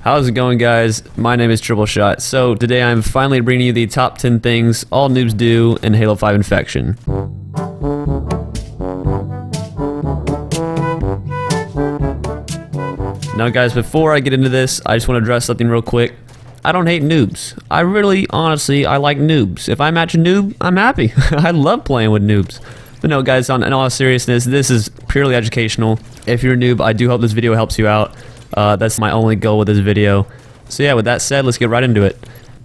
How's it going, guys? My name is Triple Shot. So today I'm finally bringing you the top 10 things all noobs do in Halo 5 Infection. Now guys, before I get into this, I just want to address something real quick. I don't hate noobs. I really, honestly, I like noobs. If I match a noob, I'm happy. I love playing with noobs. But no guys, in all seriousness, this is purely educational. If you're a noob, I do hope this video helps you out. That's my only goal with this video. So yeah, with that said, let's get right into it.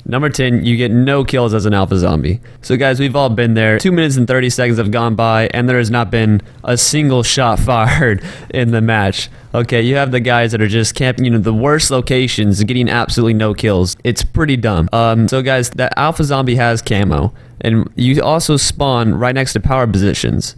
Number 10, you get no kills as an alpha zombie. So guys, we've all been there. 2 minutes and 30 seconds have gone by, and there has not been a single shot fired in the match. Okay, you have the guys that are just camping, the worst locations, getting absolutely no kills. It's pretty dumb. So guys, that alpha zombie has camo, and you also spawn right next to power positions.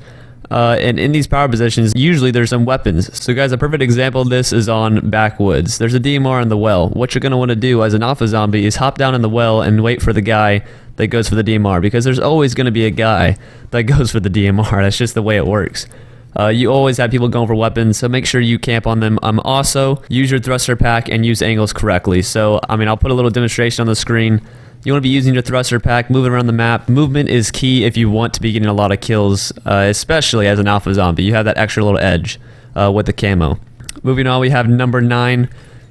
And in these power positions, usually there's some weapons. So guys, a perfect example of this is on Backwoods. There's a DMR in the well. What you're going to want to do as an alpha zombie is hop down in the well and wait for the guy that goes for the DMR, because there's always going to be a guy that goes for the DMR. That's just the way it works. You always have people going for weapons, so make sure you camp on them. Also, use your thruster pack and use angles correctly. So, I'll put a little demonstration on the screen. You want to be using your thruster pack, moving around the map. Movement is key if you want to be getting a lot of kills, especially as an alpha zombie. You have that extra little edge with the camo. Moving on, we have number 9.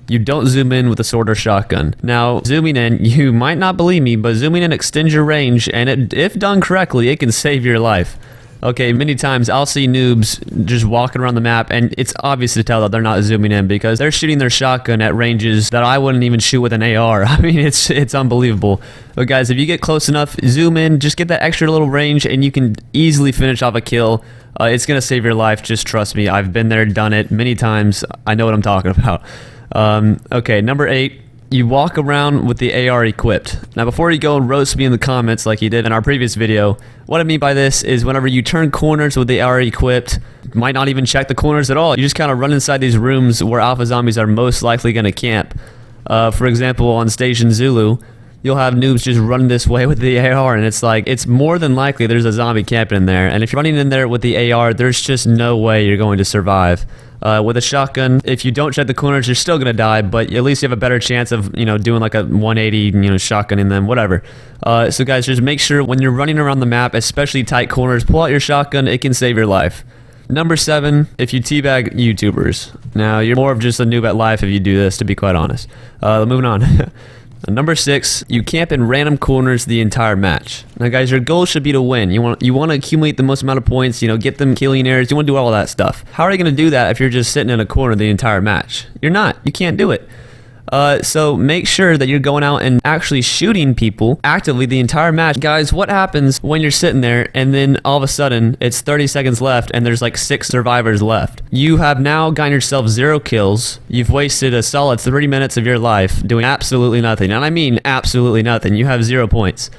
You don't zoom in with a sword or shotgun. Now, zooming in, you might not believe me, but zooming in extends your range, and if done correctly, it can save your life. Okay, many times I'll see noobs just walking around the map, and it's obvious to tell that they're not zooming in because they're shooting their shotgun at ranges that I wouldn't even shoot with an AR. It's unbelievable. But guys, if you get close enough, zoom in, just get that extra little range, and you can easily finish off a kill. It's gonna save your life, just trust me. I've been there, done it many times. I know what I'm talking about. Okay, number 8. You walk around with the AR equipped. Now before you go and roast me in the comments like you did in our previous video, what I mean by this is whenever you turn corners with the AR equipped, you might not even check the corners at all. You just kind of run inside these rooms where alpha zombies are most likely going to camp. For example, on Station Zulu, you'll have noobs just running this way with the AR, and it's like, it's more than likely there's a zombie camping in there. And if you're running in there with the AR, there's just no way you're going to survive. With a shotgun, if you don't check the corners, you're still gonna die, but at least you have a better chance of, doing like a 180, shotgunning them, whatever. So guys, just make sure when you're running around the map, especially tight corners, pull out your shotgun. It can save your life. Number 7, if you teabag YouTubers. Now, you're more of just a noob at life if you do this, to be quite honest. Moving on. Number 6, you camp in random corners the entire match. Now guys, your goal should be to win. You want to accumulate the most amount of points, get them killing areas, you want to do all that stuff. How are you going to do that if you're just sitting in a corner the entire match? You're not. You can't do it. So make sure that you're going out and actually shooting people actively the entire match. Guys, what happens when you're sitting there and then all of a sudden it's 30 seconds left and there's like 6 survivors left? You have now gotten yourself 0 kills. You've wasted a solid 30 minutes of your life doing absolutely nothing. And I mean absolutely nothing. You have 0 points.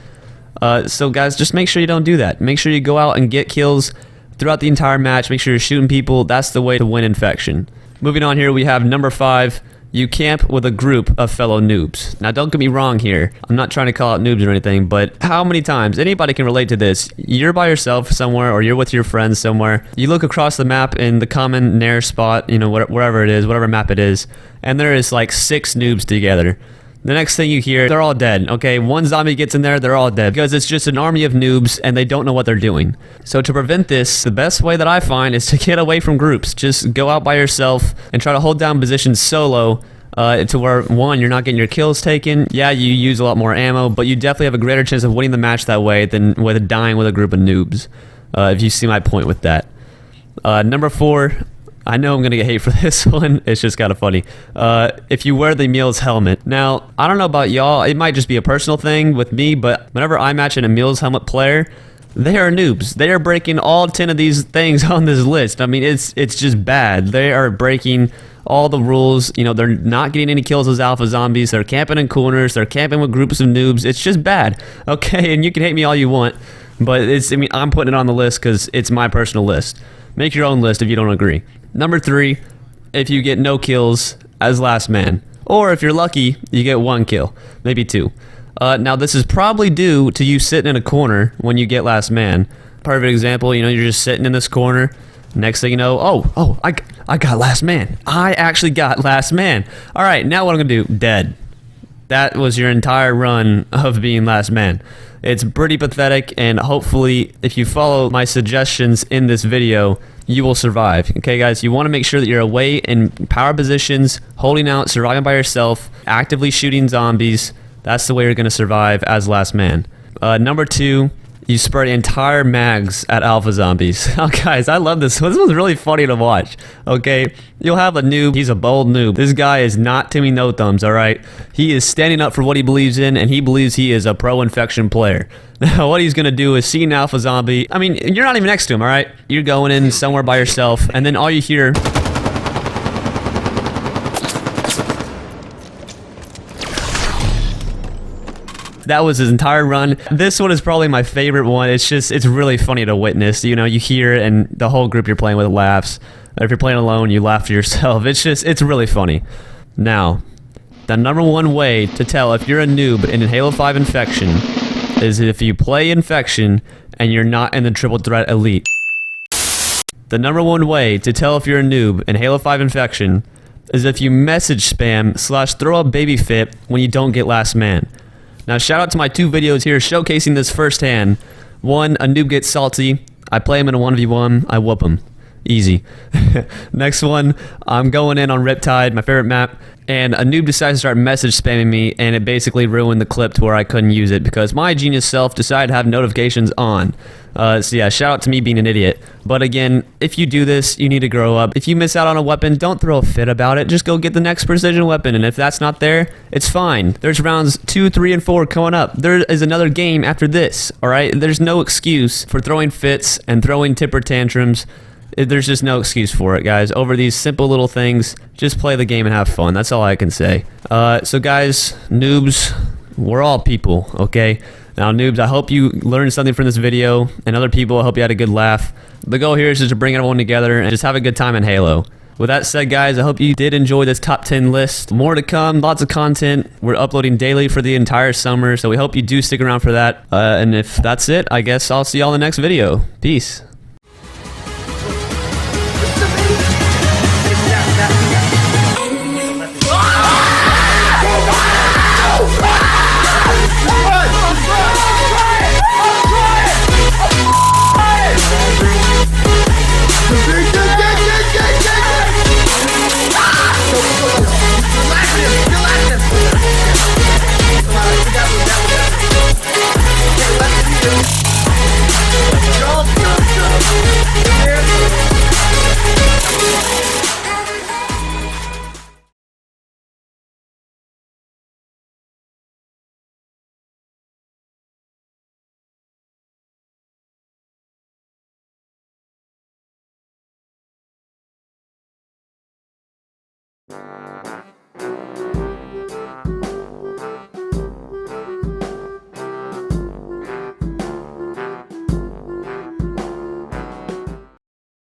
So guys, just make sure you don't do that. Make sure you go out and get kills throughout the entire match. Make sure you're shooting people. That's the way to win Infection. Moving on here, we have number 5. You camp with a group of fellow noobs. Now, don't get me wrong here. I'm not trying to call out noobs or anything, but how many times, anybody can relate to this. You're by yourself somewhere, or you're with your friends somewhere. You look across the map in the common Nair spot, wherever it is, whatever map it is, and there is like 6 noobs together. The next thing you hear, they're all dead. Okay, one zombie gets in there, they're all dead. Because it's just an army of noobs, and they don't know what they're doing. So to prevent this, the best way that I find is to get away from groups. Just go out by yourself and try to hold down positions solo to where, 1, you're not getting your kills taken. Yeah, you use a lot more ammo, but you definitely have a greater chance of winning the match that way than with dying with a group of noobs. If you see my point with that. Number 4. I know I'm gonna get hate for this one. It's just kind of funny. If you wear the Emile's helmet. Now, I don't know about y'all. It might just be a personal thing with me, but whenever I match an Emile's helmet player, they are noobs. They are breaking all 10 of these things on this list. It's just bad. They are breaking all the rules. They're not getting any kills as alpha zombies. They're camping in corners. They're camping with groups of noobs. It's just bad. Okay, and you can hate me all you want, but I'm putting it on the list because it's my personal list. Make your own list if you don't agree. Number 3, if you get no kills as last man. Or if you're lucky, you get 1 kill. Maybe 2. Now this is probably due to you sitting in a corner when you get last man. Perfect example, you're just sitting in this corner. Next thing you know, I got last man. I actually got last man. All right, now what I'm gonna do? Dead. That was your entire run of being last man. It's pretty pathetic, and hopefully, if you follow my suggestions in this video, you will survive. Okay, guys, you want to make sure that you're away in power positions, holding out, surviving by yourself, actively shooting zombies. That's the way you're going to survive as last man. Number 2, you spread entire mags at alpha zombies. Oh, guys, I love this. This was really funny to watch. Okay, you'll have a noob. He's a bold noob. This guy is not Timmy No Thumbs, all right? He is standing up for what he believes in, and he believes he is a pro-infection player. Now, what he's going to do is see an alpha zombie. I mean, you're not even next to him, all right? You're going in somewhere by yourself, and then all you hear... That was his entire run. This one is probably my favorite one. It's really funny to witness. You know, you hear it and the whole group you're playing with laughs. Or if you're playing alone, you laugh to yourself. It's really funny. Now, the number one way to tell if you're a noob in Halo 5 Infection is if you play Infection and you're not in the Triple Threat Elite. The number one way to tell if you're a noob in Halo 5 Infection is if you message spam / throw a baby fit when you don't get last man. Now, shout out to my 2 videos here showcasing this firsthand. One, a noob gets salty. I play him in a 1v1. I whoop him. Easy. Next one, I'm going in on Riptide, my favorite map, and a noob decides to start message spamming me, and it basically ruined the clip to where I couldn't use it because my genius self decided to have notifications on. So yeah, shout out to me being an idiot. But again, if you do this, you need to grow up. If you miss out on a weapon, don't throw a fit about it. Just go get the next precision weapon, and if that's not there, it's fine. There's rounds 2, 3, and 4 coming up. There is another game after this, alright? There's no excuse for throwing fits and throwing temper tantrums. There's just no excuse for it, guys. Over these simple little things, just play the game and have fun. That's all I can say. So guys, noobs, we're all people, okay? Now, noobs, I hope you learned something from this video, and other people, I hope you had a good laugh. The goal here is just to bring everyone together and just have a good time in Halo. With that said, guys, I hope you did enjoy this top 10 list. More to come, lots of content. We're uploading daily for the entire summer, so we hope you do stick around for that. And if that's it, I guess I'll see y'all in the next video. Peace.